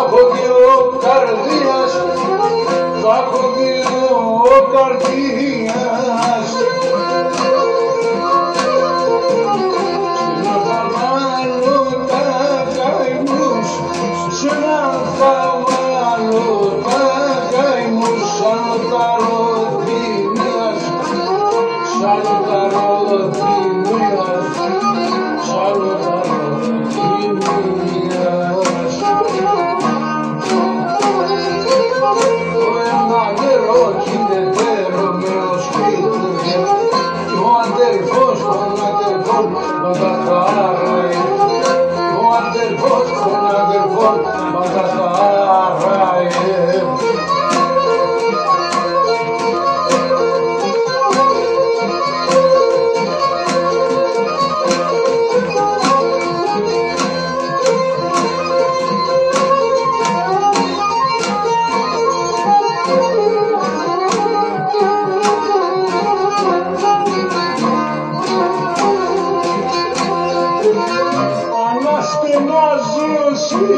έχω δύο καρδίας, θα έχω δύο καρδίας. Στην θα βάλω τα καημούς, σε έναν θα βάλω τα καημούς, σαν τα ροδίνιας, σαν τα ροδίνιας, σαν τα ροδίνιας. Το ένα νερό γίνεται με ο σπίτι, κι ο αδερφός των αδερφών πάντα χαράει, ο αδερφός των αδερφών πάντα χαράει.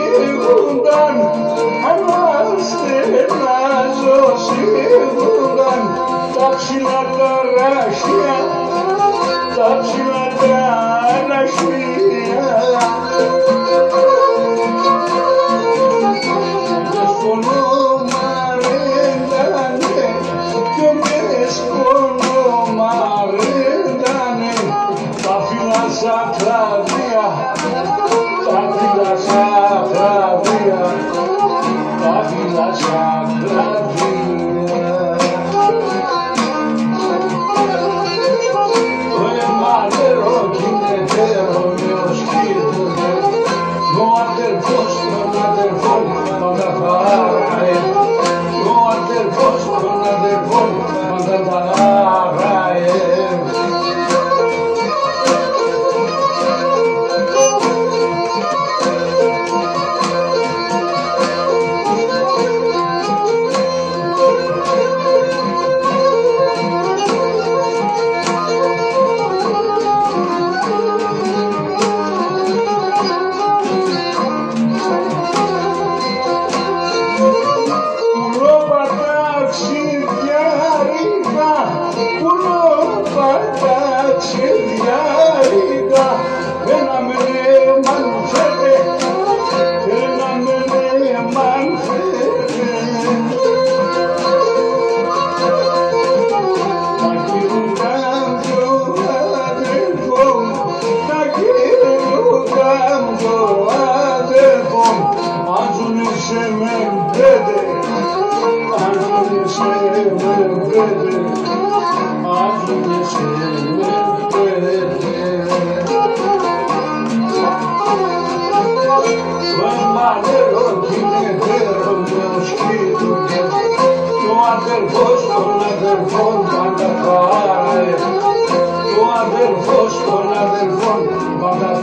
Αναστενάζωσίγουνταν, αναστενάζωσίγουνταν τα ψηλά τα ράχια, τα ψηλά τα ράχια. Με σπονομαρέντανε και με σπονομαρέντανε τα φύλλα σαν κλαδία, τα φύλλα σαν κλαδία, τα φύλλα σαν κλαδία. Το αίμα νερό γίνεται Ρωμαίος κοίτουνε, κι ο αδερφός των αδερφών πάντα χαράει, κι ο αδερφός των αδερφών πάντα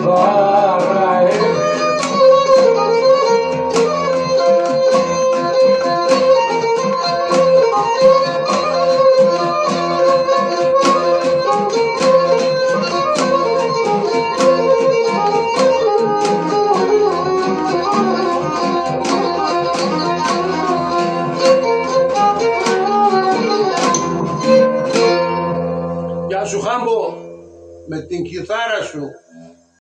χαράει. Γεια σου Χάμπο, με την κιθάρα σου.